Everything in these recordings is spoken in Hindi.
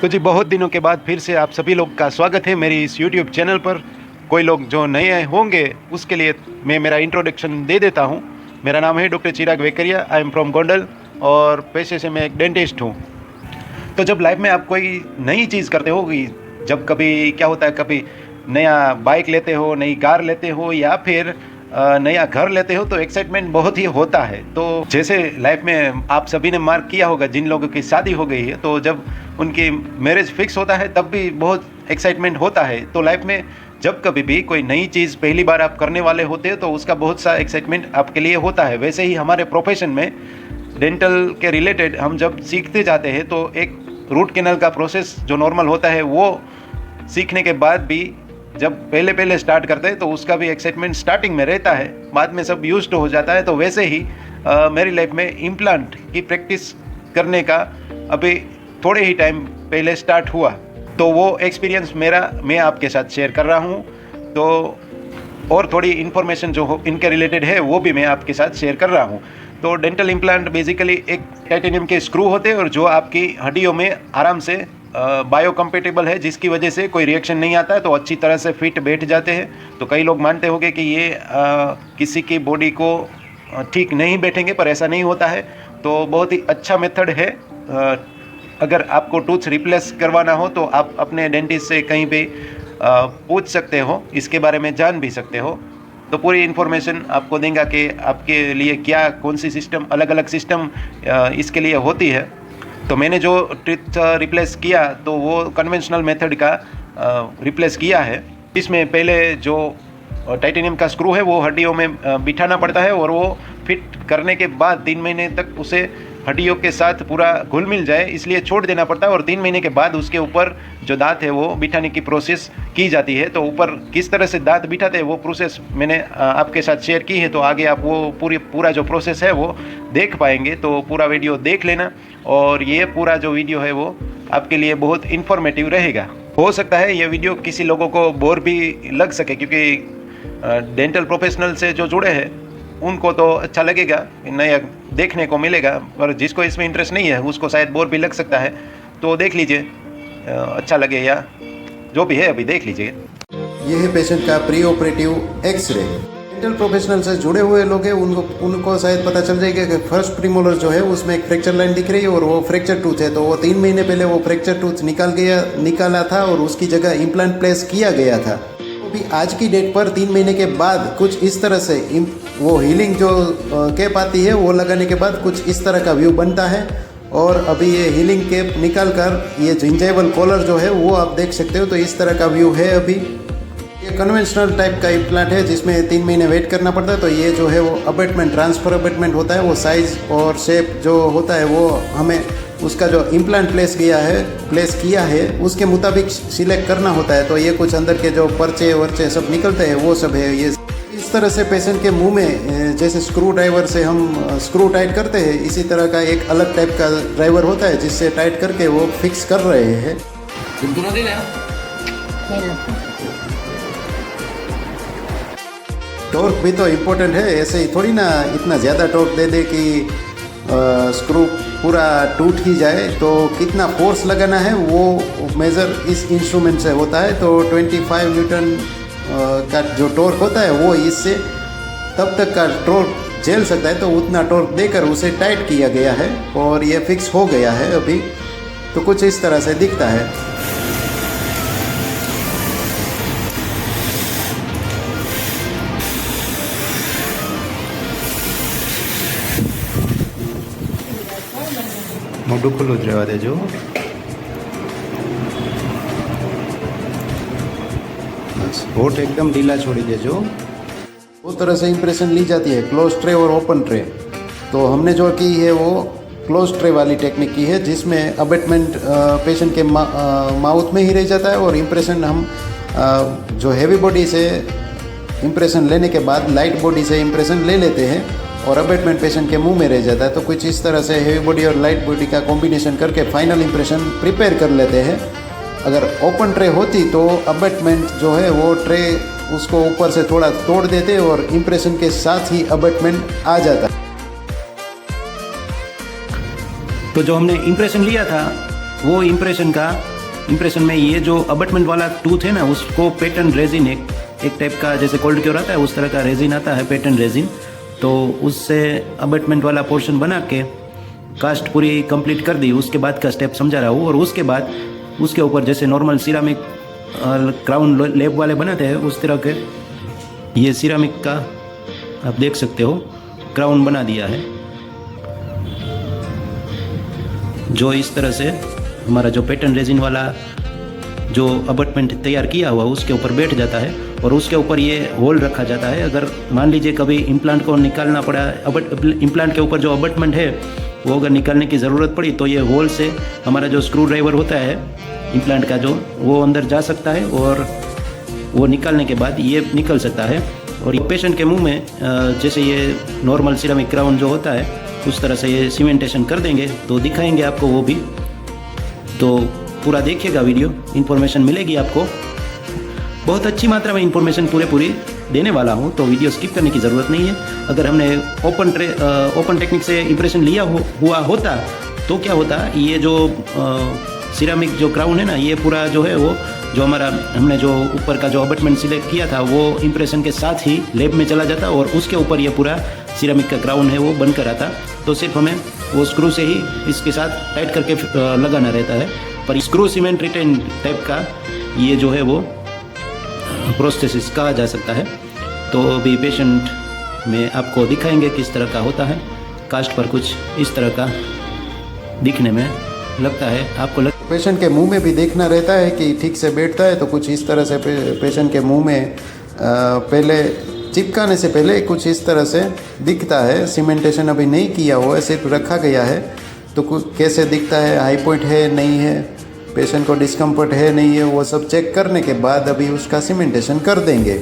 तो जी बहुत दिनों के बाद फिर से आप सभी लोग का स्वागत है मेरी इस यूट्यूब चैनल पर। कोई लोग जो नए होंगे उसके लिए मैं मेरा इंट्रोडक्शन दे देता हूँ। मेरा नाम है doctor Chirag Vekariya. I am from Gondal और पेशे से मैं एक डेंटिस्ट हूँ। तो जब लाइफ में आप कोई नई चीज़ करते हो, जब कभी क्या होता है, कभी नया बाइक लेते हो, नई कार लेते हो या फिर नया घर लेते हो तो एक्साइटमेंट बहुत ही होता है। तो जैसे लाइफ में आप सभी ने मार्क किया होगा, जिन लोगों की शादी हो गई है तो जब उनकी मैरिज फिक्स होता है तब भी बहुत एक्साइटमेंट होता है। तो लाइफ में जब कभी भी कोई नई चीज़ पहली बार आप करने वाले होते हो तो उसका बहुत सा एक्साइटमेंट आपके लिए होता है। वैसे ही हमारे प्रोफेशन में डेंटल के रिलेटेड हम जब सीखते जाते हैं तो एक रूट कैनल का प्रोसेस जो नॉर्मल होता है वो सीखने के बाद भी जब पहले स्टार्ट करते हैं तो उसका भी एक्साइटमेंट स्टार्टिंग में रहता है, बाद में सब यूज्ड हो जाता है। तो वैसे ही मेरी लाइफ में इम्प्लांट की प्रैक्टिस करने का अभी थोड़े ही टाइम पहले स्टार्ट हुआ, तो वो एक्सपीरियंस मेरा मैं आपके साथ शेयर कर रहा हूँ। तो और थोड़ी इन्फॉर्मेशन जो इनके रिलेटेड है वो भी मैं आपके साथ शेयर कर रहा हूँ। तो डेंटल इम्प्लांट बेसिकली एक टाइटेनियम के स्क्रू होते हैं और जो आपकी हड्डियों में आराम से बायो कंपेटेबल है, जिसकी वजह से कोई रिएक्शन नहीं आता है, तो अच्छी तरह से फिट बैठ जाते हैं। तो कई लोग मानते होंगे कि ये किसी की बॉडी को ठीक नहीं बैठेंगे, पर ऐसा नहीं होता है। तो बहुत ही अच्छा मेथड है। अगर आपको टूथ रिप्लेस करवाना हो तो आप अपने डेंटिस्ट से कहीं भी पूछ सकते हो, इसके बारे में जान भी सकते हो। तो पूरी इन्फॉर्मेशन आपको देंगे कि आपके लिए क्या कौन सी सिस्टम, अलग अलग सिस्टम इसके लिए होती है। तो मैंने जो टीथ रिप्लेस किया तो वो कन्वेंशनल मेथड का रिप्लेस किया है। इसमें पहले जो टाइटेनियम का स्क्रू है वो हड्डियों में बिठाना पड़ता है और वो फिट करने के बाद 3 महीने तक उसे हड्डियों के साथ पूरा घुल मिल जाए इसलिए छोड़ देना पड़ता है। और 3 महीने के बाद उसके ऊपर जो दांत है वो बिठाने की प्रोसेस की जाती है। तो ऊपर किस तरह से दांत बिठाते हैं वो प्रोसेस मैंने आपके साथ शेयर की है। तो आगे आप वो पूरा जो प्रोसेस है वो देख पाएंगे, तो पूरा वीडियो देख लेना। और ये पूरा जो वीडियो है वो आपके लिए बहुत इन्फॉर्मेटिव रहेगा। हो सकता है ये वीडियो किसी लोगों को बोर भी लग सके, क्योंकि डेंटल प्रोफेशनल से जो जुड़े हैं उनको तो अच्छा लगेगा, नया देखने को मिलेगा, पर जिसको इसमें इंटरेस्ट नहीं है उसको शायद बोर भी लग सकता है। तो देख लीजिए, अच्छा लगे या जो भी है अभी देख लीजिए। ये है पेशेंट का pre operative X ray. Dental professional से जुड़े हुए लोग हैं उनको शायद पता चल जाएगा कि फर्स्ट प्रीमोलर जो है उसमें एक फ्रैक्चर लाइन दिख रही है और वो फ्रैक्चर टूथ है। तो वो 3 महीने पहले वो फ्रैक्चर टूथ निकाला था और उसकी जगह इम्प्लांट प्लेस किया गया था। तो भी आज की डेट पर 3 महीने के बाद कुछ इस तरह से वो हीलिंग जो कैप आती है वो लगाने के बाद कुछ इस तरह का व्यू बनता है। और अभी ये हीलिंग कैप निकाल कर ये जिंजाइवल कॉलर जो है वो आप देख सकते हो। तो इस तरह का व्यू है। अभी ये कन्वेंशनल टाइप का इम्प्लांट है जिसमें 3 महीने वेट करना पड़ता है। तो ये जो है वो अबेटमेंट, ट्रांसफर अबेटमेंट होता है। वो साइज़ और शेप जो होता है वो हमें उसका जो इम्प्लांट प्लेस किया है उसके मुताबिक सिलेक्ट करना होता है। तो ये कुछ अंदर के जो पर्चे वर्चे सब निकलते हैं वो सब है। ये इस तरह से पेशेंट के मुंह में जैसे स्क्रू ड्राइवर से हम स्क्रू टाइट करते हैं, इसी तरह का एक अलग टाइप का ड्राइवर होता है जिससे टाइट करके वो फिक्स कर रहे हैं। टॉर्क भी तो इम्पोर्टेंट है, ऐसे ही थोड़ी ना इतना ज़्यादा टॉर्क दे दे कि स्क्रू पूरा टूट ही जाए। तो कितना फोर्स लगाना है वो मेज़र इस इंस्ट्रूमेंट से होता है। तो 25 न्यूटन का जो टॉर्क होता है वो इससे तब तक का टॉर्क झेल सकता है, तो उतना टॉर्क देकर उसे टाइट किया गया है और ये फिक्स हो गया है अभी। तो कुछ इस तरह से दिखता है। મોઢું ખુલ્લું જ રહેવા દેજો। બસ હોઠ एकदम ढीला छोड़ी देजो। दो तरह से इम्प्रेशन ली जाती है, क्लोज ट्रे और ओपन ट्रे। तो हमने जो की है वो क्लोज ट्रे वाली टेक्निक की है जिसमें अबेटमेंट पेशेंट के माउथ में ही रह जाता है और इम्प्रेशन हम जो हैवी बॉडी से इम्प्रेशन लेने के बाद लाइट बॉडी से इम्प्रेशन ले लेते हैं और अबेटमेंट पेशेंट के मुंह में रह जाता है। तो कुछ इस तरह से हेवी बॉडी और लाइट बॉडी का कॉम्बिनेशन करके फाइनल इम्प्रेशन प्रिपेयर कर लेते हैं। अगर ओपन ट्रे होती तो अबेटमेंट जो है वो ट्रे उसको ऊपर से थोड़ा तोड़ देते और इम्प्रेशन के साथ ही अबेटमेंट आ जाता। तो जो हमने इम्प्रेशन लिया था वो इम्प्रेशन में ये जो अबटमेंट वाला टूथ है ना, उसको पेटर्न रेजिन एक टाइप का जैसे कोल्ड क्योर आता है उस तरह का रेजिन आता है, पेटर्न रेजिन। तो उससे अबटमेंट वाला पोर्शन बना के कास्ट पूरी कंप्लीट कर दी। उसके बाद का स्टेप समझा रहा हूँ। और उसके बाद उसके ऊपर जैसे नॉर्मल सिरामिक क्राउन लेब वाले बनाते हैं उस तरह के ये सिरामिक का आप देख सकते हो क्राउन बना दिया है, जो इस तरह से हमारा जो पैटर्न रेजिन वाला जो अबटमेंट तैयार किया हुआ उसके ऊपर बैठ जाता है। और उसके ऊपर ये होल रखा जाता है। अगर मान लीजिए कभी इम्प्लांट को निकालना पड़ा, इम्प्लांट के ऊपर जो अबटमेंट है वो अगर निकालने की ज़रूरत पड़ी तो ये होल से हमारा जो स्क्रू ड्राइवर होता है इम्प्लांट का जो, वो अंदर जा सकता है और वो निकालने के बाद ये निकल सकता है। और पेशेंट के मुंह में जैसे ये नॉर्मल सिरामिक क्राउन जो होता है उस तरह से ये सीमेंटेशन कर देंगे, तो दिखाएंगे आपको वो भी। तो पूरा देखिएगा वीडियो, इन्फॉर्मेशन मिलेगी आपको। बहुत अच्छी मात्रा में इन्फॉर्मेशन पूरी देने वाला हूँ, तो वीडियो स्किप करने की ज़रूरत नहीं है। अगर हमने ओपन टेक्निक से इम्प्रेशन लिया हुआ होता तो क्या होता, ये जो सिरामिक जो क्राउन है ना, ये पूरा जो है वो जो हमने जो ऊपर का जो अबटमेंट सिलेक्ट किया था वो इम्प्रेशन के साथ ही लैब में चला जाता और उसके ऊपर ये पूरा सिरामिक का क्राउन है वो बनकर आता। तो सिर्फ हमें वो स्क्रू से ही इसके साथ टाइट करके लगाना रहता है। पर स्क्रू सीमेंट रिटेन टाइप का ये जो है वो प्रोसेस कहा जा सकता है। तो अभी पेशेंट में आपको दिखाएंगे किस तरह का होता है। कास्ट पर कुछ इस तरह का दिखने में लगता है आपको। पेशेंट के मुंह में भी देखना रहता है कि ठीक से बैठता है, तो कुछ इस तरह से पेशेंट के मुंह में पहले चिपकाने से पहले कुछ इस तरह से दिखता है। सीमेंटेशन अभी नहीं किया हुआ है, सिर्फ रखा गया है। तो कैसे दिखता है, हाई पॉइंट है नहीं है, पेशेंट को डिस्कम्फर्ट है नहीं है, वो सब चेक करने के बाद अभी उसका सीमेंटेशन कर देंगे।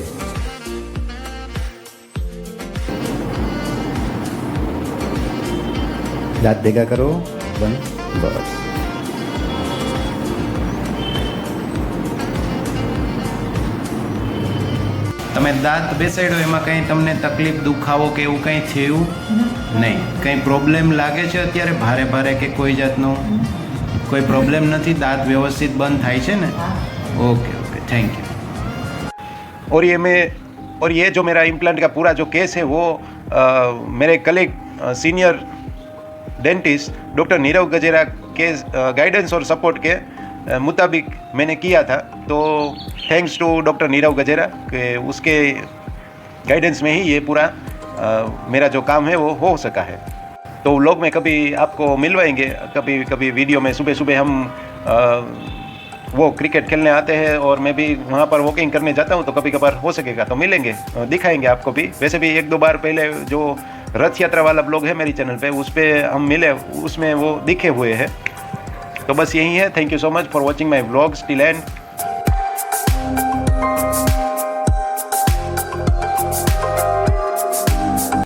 दांत भेगा करो, बस। તમે દાંત બેસાડ્યો એમાં કંઈ તમને તકલીફ દુખાવો કે એવું કંઈ થયું નહીં? કંઈ પ્રોબ્લેમ લાગે છે અત્યારે ભારે કે કોઈ જાતનો કોઈ પ્રોબ્લેમ નથી? દાંત વ્યવસ્થિત બંધ થાય છે ને? Okay thank you. और ये जो मेरा इम्प्लांट का पूरा जो केस है वो मेरे colleague senior dentist doctor Nirav Gajera के गाइडेंस और सपोर्ट के मुताबिक मैंने किया था। तो thanks to doctor Nirav Gajera के उसके गाइडेंस में ही ये पूरा मेरा जो काम है वो हो सका है। तो व्लॉग में कभी आपको मिलवाएंगे, कभी वीडियो में सुबह हम वो क्रिकेट खेलने आते हैं और मैं भी वहाँ पर वॉकिंग करने जाता हूँ, तो कभी कभार हो सकेगा तो मिलेंगे, दिखाएंगे आपको भी। वैसे भी 1-2 बार पहले जो रथ यात्रा वाला ब्लॉग है मेरी चैनल पे, उस पर हम मिले, उसमें वो दिखे हुए हैं। तो बस यही है। Thank you so much for watching my vlogs till and.